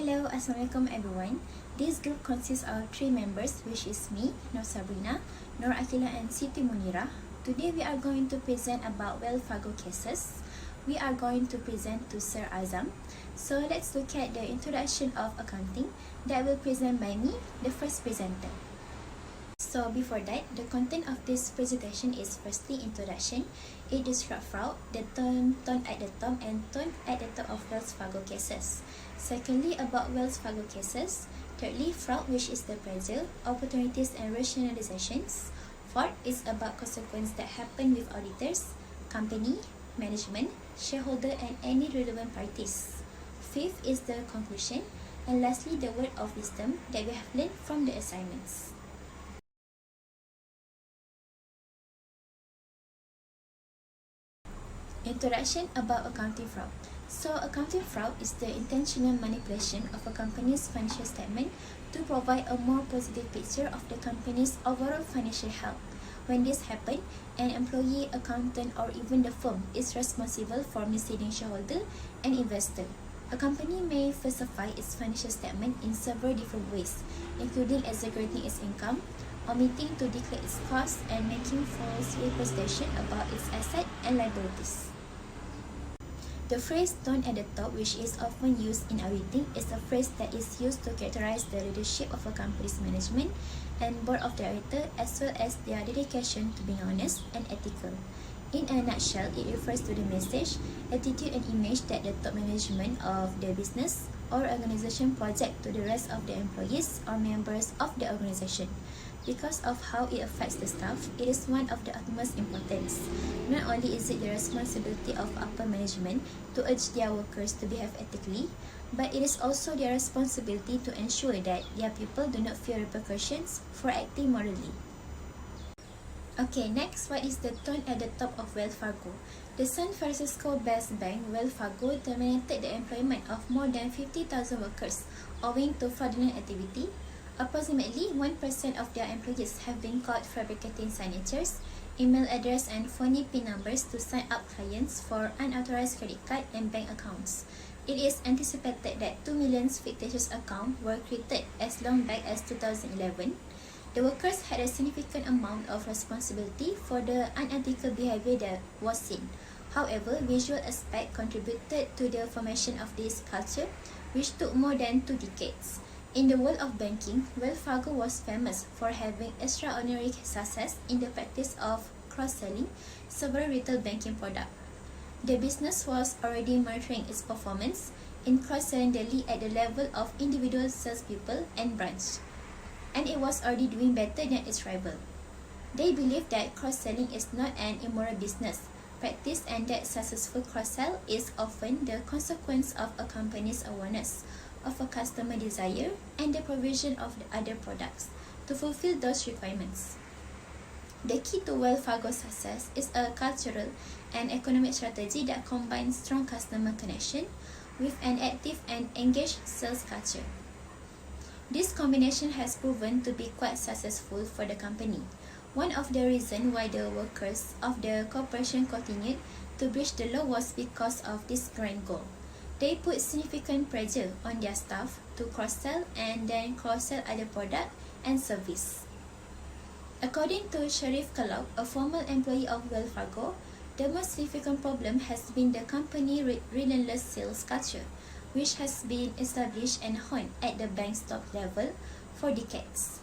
Hello, Assalamualaikum everyone. This group consists of 3 members, which is me, Nur Sabrina, Nur Akila and Siti Munira. Today we are going to present about Fargo cases. We are going to present to Sir Azam. So let's look at the introduction of accounting that will present by me, the first presenter. So before that, the content of this presentation is firstly introduction. It describes fraud, the term tone at the top and tone at the top of Wells Fargo cases. Secondly, about Wells Fargo cases. Thirdly, fraud, which is the pressure, opportunities and rationalizations. Fourth is about consequences that happen with auditors, company, management, shareholder and any relevant parties. Fifth is the conclusion. And lastly, the word of wisdom that we have learned from the assignments. Introduction about accounting fraud. So, accounting fraud is the intentional manipulation of a company's financial statement to provide a more positive picture of the company's overall financial health. When this happens, an employee, accountant, or even the firm is responsible for misleading shareholder and investor. A company may falsify its financial statement in several different ways, including exaggerating its income, omitting to declare its costs, and making false representation about its assets and liabilities. The phrase "tone at the top," which is often used in auditing, is a phrase that is used to characterize the leadership of a company's management and board of directors, as well as their dedication to being honest and ethical. In a nutshell, it refers to the message, attitude, and image that the top management of the business or organization project to the rest of the employees or members of the organization. Because of how it affects the staff, it is one of the utmost importance. Not only is it the responsibility of upper management to urge their workers to behave ethically, but it is also their responsibility to ensure that their people do not fear repercussions for acting morally. Okay, next, what is the tone at the top of Wells Fargo? The San Francisco-based bank Wells Fargo terminated the employment of more than 50,000 workers owing to fraudulent activity. Approximately 1% of their employees have been caught fabricating signatures, email address and phony PIN numbers to sign up clients for unauthorized credit card and bank accounts. It is anticipated that 2 million fictitious accounts were created as long back as 2011. The workers had a significant amount of responsibility for the unethical behavior that was seen. However, visual aspect contributed to the formation of this culture, which took more than 2 decades. In the world of banking, Wells Fargo was famous for having extraordinary success in the practice of cross-selling several retail banking products. The business was already monitoring its performance in cross-selling daily at the level of individual salespeople and branch, and it was already doing better than its rival. They believe that cross-selling is not an immoral business practice and that successful cross-sell is often the consequence of a company's awareness of a customer desire and the provision of the other products to fulfill those requirements. The key to Wells Fargo's success is a cultural and economic strategy that combines strong customer connection with an active and engaged sales culture. This combination has proven to be quite successful for the company. One of the reasons why the workers of the corporation continued to breach the law was because of this grand goal. They put significant pressure on their staff to cross-sell and then cross-sell other product and service. According to Sharif Kalab, a former employee of Wells Fargo, the most significant problem has been the company's relentless sales culture, which has been established and honed at the bank's top level for decades.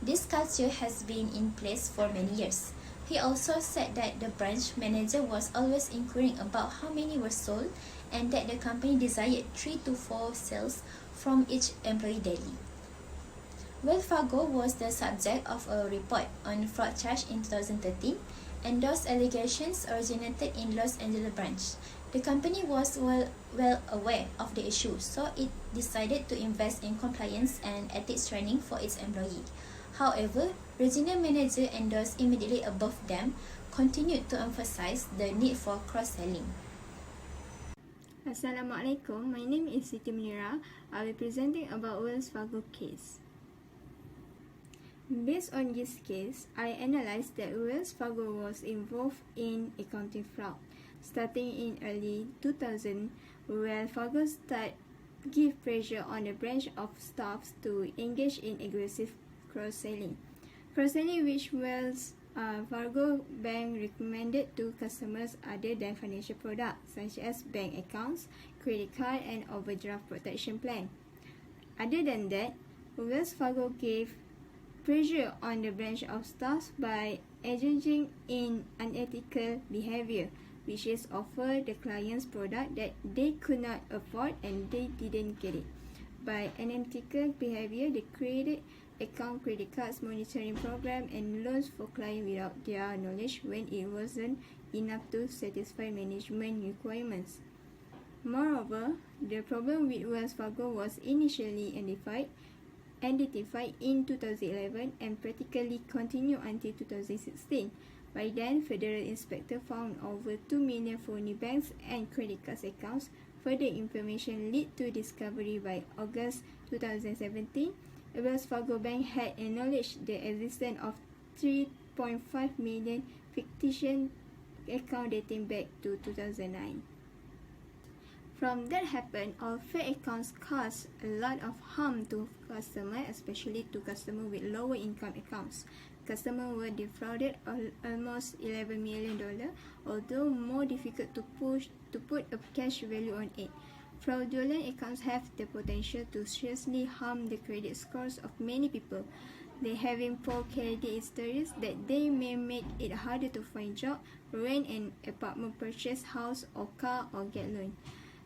This culture has been in place for many years. He also said that the branch manager was always inquiring about how many were sold and that the company desired 3 to 4 sales from each employee daily. Wells Fargo was the subject of a report on fraud charge in 2013, and those allegations originated in Los Angeles branch. The company was well aware of the issue, so it decided to invest in compliance and ethics training for its employees. However, regional manager and those immediately above them continued to emphasize the need for cross-selling. Assalamualaikum, my name is Siti Munira. I will be presenting about Wells Fargo case. Based on this case, I analyzed that Wells Fargo was involved in accounting fraud. Starting in early 2000, Wells Fargo started give pressure on the branch of staff to engage in aggressive cross-selling. Cross-selling which Wells Fargo Bank recommended to customers other than financial products such as bank accounts, credit card and overdraft protection plan. Other than that, Wells Fargo gave pressure on the branch of staff by engaging in unethical behavior, which is offer the clients product that they could not afford and they didn't get it. By unethical behavior, they created account, credit cards, monitoring program and loans for clients without their knowledge when it wasn't enough to satisfy management requirements. Moreover, the problem with Wells Fargo was initially identified in 2011 and practically continued until 2016. By then, Federal Inspector found over 2 million phony banks and credit card accounts. Further information led to discovery by August 2017. Wells Fargo Bank had acknowledged the existence of 3.5 million fictitious accounts dating back to 2009. From that happened, all fake accounts caused a lot of harm to customers, especially to customers with lower income accounts. Customers were defrauded almost $11 million, although more difficult to put a cash value on it. Fraudulent accounts have the potential to seriously harm the credit scores of many people. They having poor credit histories that they may make it harder to find job, rent an apartment, purchase house or car or get loan.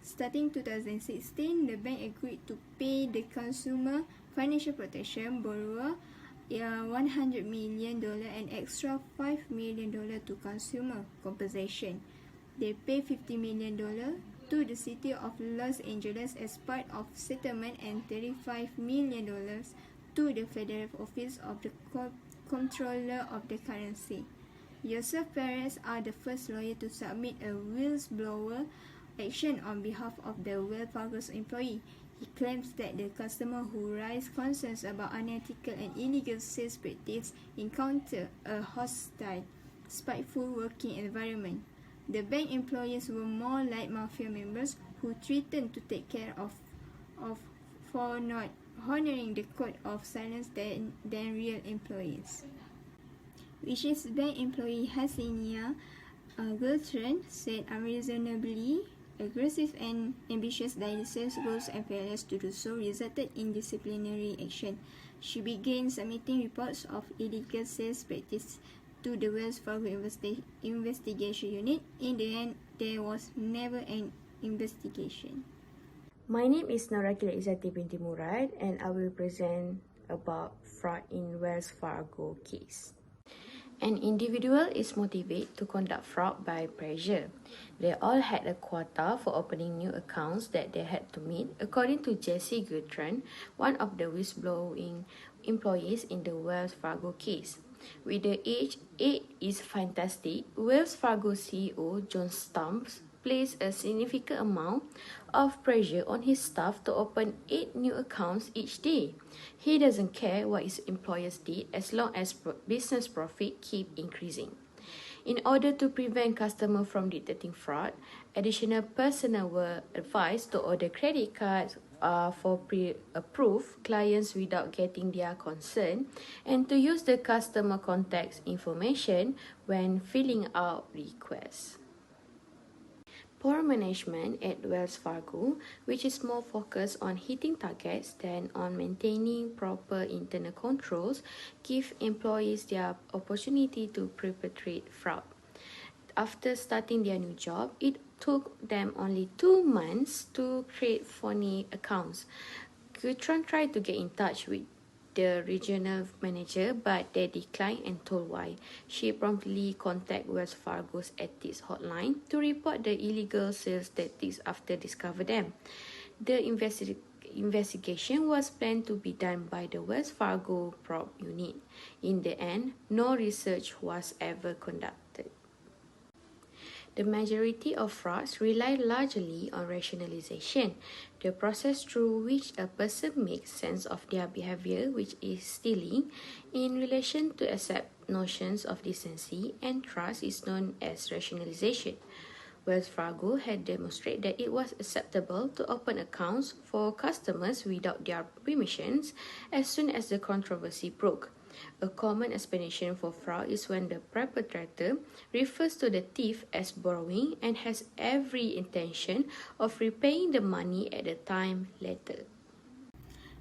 Starting 2016, the bank agreed to pay the consumer financial protection borrower $100 million and extra $5 million to consumer compensation. They pay $50 million to the city of Los Angeles as part of settlement and $35 million to the Federal Office of the Comptroller of the Currency. Joseph Perez are the first lawyer to submit a whistleblower action on behalf of the Wells Fargo's employee. He claims that the customers who raise concerns about unethical and illegal sales practice encounter a hostile, spiteful working environment. The bank employees were more like mafia members who threatened to take care of for not honoring the code of silence than real employees. Which is bank employee Hasinia Gultran said unreasonably aggressive and ambitious daily sales goals and failures to do so resulted in disciplinary action. She began submitting reports of illegal sales practice to the Wells Fargo investigation unit. In the end, there was never an investigation. My name is Norakila Izzati binti Murad and I will present about fraud in Wells Fargo case. An individual is motivated to conduct fraud by pressure. They all had a quota for opening new accounts that they had to meet, according to Jesse Gutran, one of the whistleblowing employees in the Wells Fargo case. With the age 8 is fantastic, Wells Fargo CEO John Stumps placed a significant amount of pressure on his staff to open 8 new accounts each day. He doesn't care what his employers did as long as business profit keep increasing. In order to prevent customers from detecting fraud, additional personnel were advised to order credit cards for pre-approved clients without getting their consent and to use the customer contact information when filling out requests. Poor management at Wells Fargo, which is more focused on hitting targets than on maintaining proper internal controls, give employees the opportunity to perpetrate fraud. After starting their new job, it took them only 2 months to create phony accounts. Gutran tried to get in touch with the regional manager, but they declined and told why. She promptly contacted Wells Fargo's ethics hotline to report the illegal sales tactics after discovering them. The investigation was planned to be done by the Wells Fargo probe unit. In the end, no research was ever conducted. The majority of frauds rely largely on rationalization, the process through which a person makes sense of their behavior, which is stealing, in relation to accept notions of decency and trust is known as rationalization. Wells Fargo had demonstrated that it was acceptable to open accounts for customers without their permissions as soon as the controversy broke. A common explanation for fraud is when the perpetrator refers to the thief as borrowing and has every intention of repaying the money at the time later.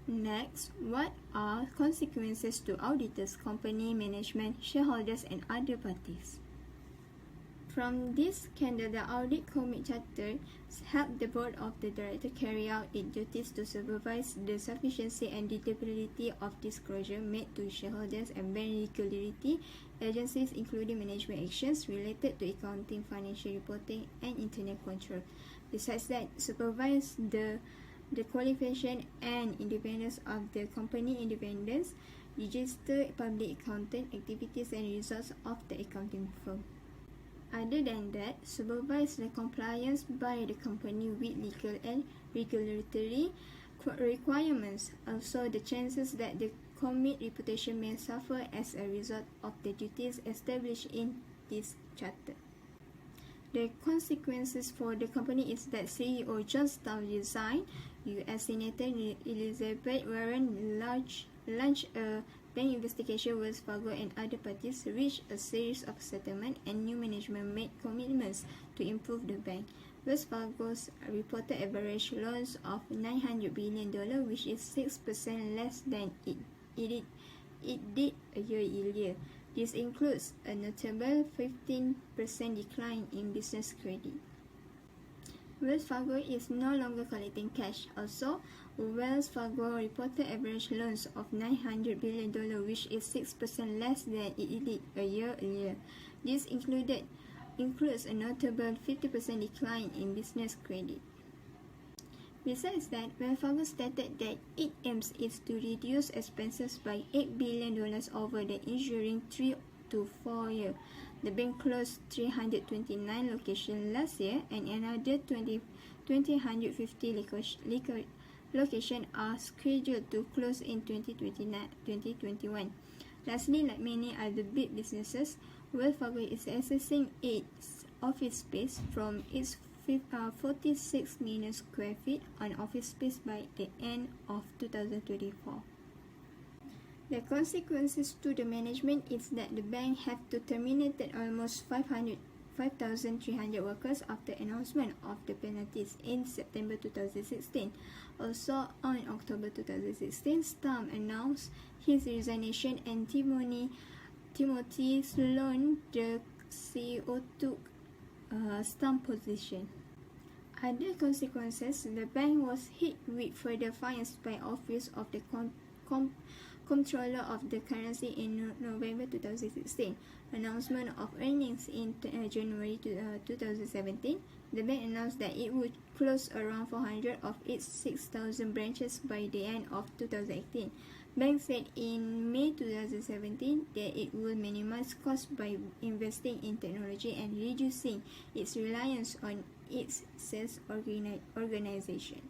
Next, what are consequences to auditors, company management, shareholders, and other parties? From this scandal, the Audit Committee Charter helped the Board of the Directors carry out its duties to supervise the sufficiency and deliverability of disclosure made to shareholders and bank regulatory agencies, including management actions related to accounting, financial reporting, and internal control. Besides that, supervise the qualification and independence of the company independence, register public accounting activities and results of the accounting firm. Other than that, supervise the compliance by the company with legal and regulatory requirements. Also, the chances that the committee reputation may suffer as a result of the duties established in this charter. The consequences for the company is that CEO John Staff resigned, U.S. Senator Elizabeth Warren launched a bank investigation. Wells Fargo and other parties reached a series of settlements, and new management made commitments to improve the bank. Wells Fargo's reported average loans of $900 billion, which is 6% less than it did a year earlier. This includes a notable 15% decline in business credit. Wells Fargo is no longer collecting cash. Also, Wells Fargo reported average loans of $900 billion, which is 6% less than it did a year earlier. This includes a notable 50% decline in business credit. Besides that, Wells Fargo stated that it aims to reduce expenses by $8 billion over the ensuing 3 to 4 years. The bank closed 329 locations last year, and another 2,150 locations are scheduled to close in 2021. Lastly, like many other big businesses, Wells Fargo is accessing its office space from its 46 million square feet on office space by the end of 2024. The consequences to the management is that the bank have to terminate almost 5,300 workers after announcement of the penalties in September 2016. Also, on October 2016, Staff announced his resignation, and Timothy Sloan, the CEO, took Staff's position. Other consequences: the bank was hit with further fines by Office of the Comptroller of the Currency in November 2016. Announcement of earnings in January 2017, the bank announced that it would close around 400 of its 6,000 branches by the end of 2018. Bank said in May 2017 that it will minimize costs by investing in technology and reducing its reliance on its sales organization.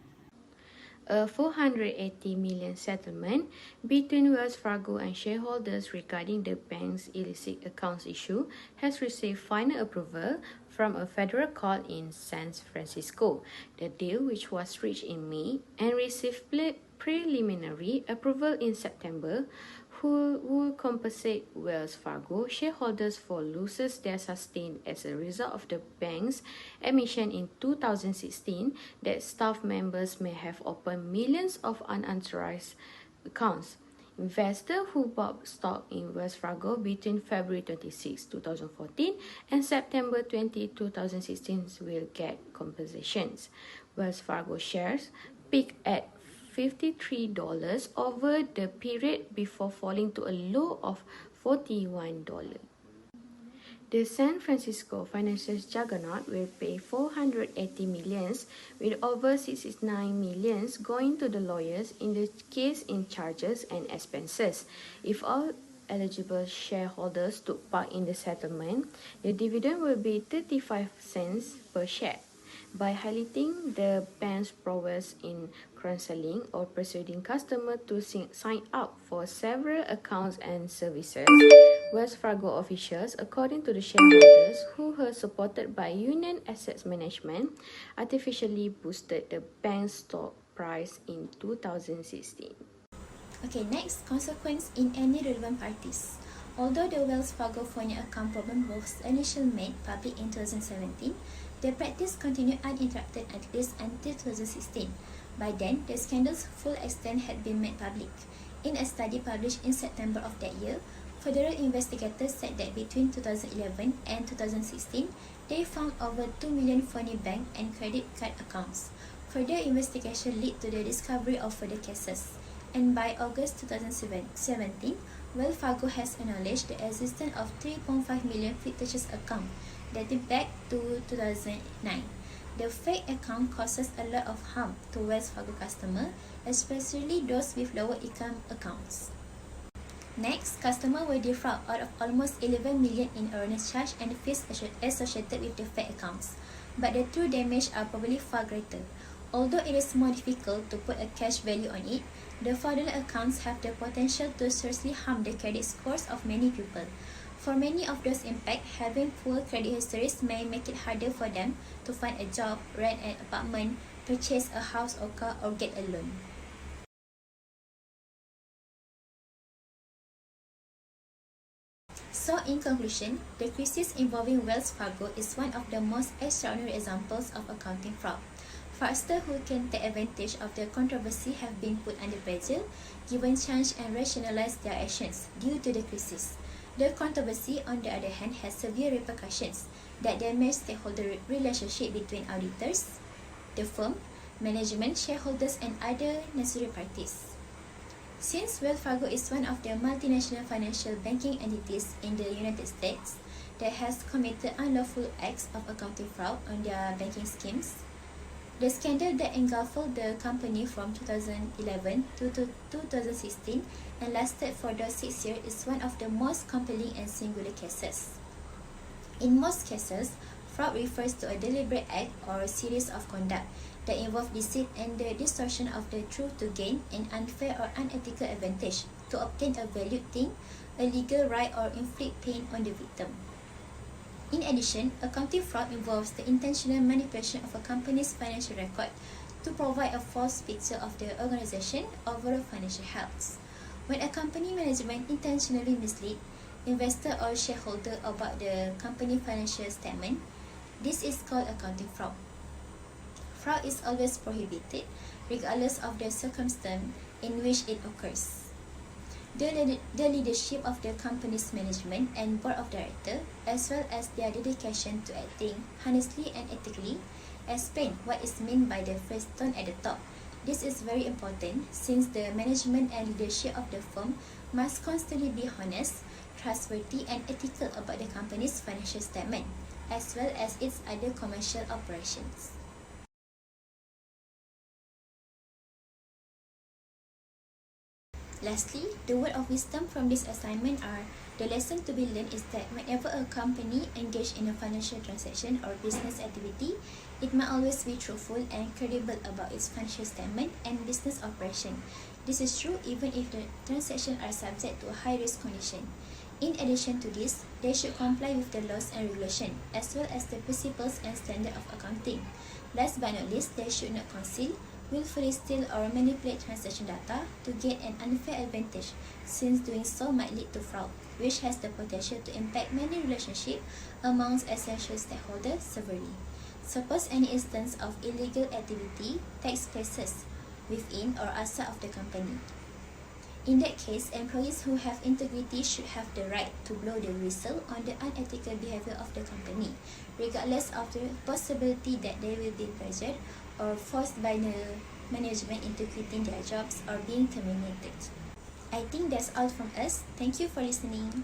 A $480 million settlement between Wells Fargo and shareholders regarding the bank's illicit accounts issue has received final approval from a federal court in San Francisco. The deal, which was reached in May and received preliminary approval in September, will compensate Wells Fargo shareholders for losses they sustained as a result of the bank's admission in 2016 that staff members may have opened millions of unauthorized accounts. Investors who bought stock in Wells Fargo between February 26, 2014 and September 20, 2016 will get compensations. Wells Fargo shares peaked at $53 over the period before falling to a low of $41. The San Francisco financial juggernaut will pay $480 million, with over $69 million going to the lawyers in the case in charges and expenses. If all eligible shareholders took part in the settlement, the dividend will be 35 cents per share. by highlighting the bank's prowess in cross-selling or persuading customers to sign up for several accounts and services. Wells Fargo officials, according to the shareholders who were supported by Union Asset Management, artificially boosted the bank's stock price in 2016. Okay, next, consequence in any relevant parties. Although the Wells Fargo phone account problem was initially made public in 2017, the practice continued uninterrupted at least until 2016. By then, the scandal's full extent had been made public. In a study published in September of that year, federal investigators said that between 2011 and 2016, they found over 2 million phony bank and credit card accounts. Further investigation led to the discovery of further cases, and by August 2017, Wells Fargo has acknowledged the existence of 3.5 million fictitious accounts dating back to 2009. The fake account causes a lot of harm to Wells Fargo customers, especially those with lower income accounts. Next, customers were defrauded out of almost 11 million in erroneous charge and fees associated with the fake accounts, but the true damage are probably far greater. Although it is more difficult to put a cash value on it, the fraudulent accounts have the potential to seriously harm the credit scores of many people. For many of those impacted, having poor credit histories may make it harder for them to find a job, rent an apartment, purchase a house or car, or get a loan. So, in conclusion, the crisis involving Wells Fargo is one of the most extraordinary examples of accounting fraud. Fraudsters who can take advantage of the controversy have been put under pressure, given chance and rationalize their actions due to the crisis. The controversy, on the other hand, has severe repercussions that damage stakeholder relationship between auditors, the firm, management, shareholders, and other necessary parties. Since Wells Fargo is one of the multinational financial banking entities in the United States that has committed unlawful acts of accounting fraud on their banking schemes, the scandal that engulfed the company from 2011 to 2016 and lasted for those 6 years is one of the most compelling and singular cases. In most cases, fraud refers to a deliberate act or a series of conduct that involve deceit and the distortion of the truth to gain an unfair or unethical advantage, to obtain a valued thing, a legal right, or inflict pain on the victim. In addition, accounting fraud involves the intentional manipulation of a company's financial record to provide a false picture of the organization's overall financial health. When a company management intentionally misleads investor or shareholder about the company financial statement, this is called accounting fraud. Fraud is always prohibited, regardless of the circumstance in which it occurs. The leadership of the company's management and board of directors, as well as their dedication to acting honestly and ethically, explain what is meant by the phrase "tone at the top." This is very important since the management and leadership of the firm must constantly be honest, trustworthy, and ethical about the company's financial statement, as well as its other commercial operations. Lastly, the word of wisdom from this assignment are: the lesson to be learned is that whenever a company engages in a financial transaction or business activity, it must always be truthful and credible about its financial statement and business operation. This is true even if the transactions are subject to a high-risk condition. In addition to this, they should comply with the laws and regulations, as well as the principles and standards of accounting. Last but not least, they should not conceal, willfully steal, or manipulate transaction data to gain an unfair advantage, since doing so might lead to fraud, which has the potential to impact many relationships amongst essential stakeholders severely. Suppose any instance of illegal activity takes place within or outside of the company. In that case, employees who have integrity should have the right to blow the whistle on the unethical behavior of the company, regardless of the possibility that they will be pressured or forced by the management into quitting their jobs or being terminated. I think that's all from us. Thank you for listening.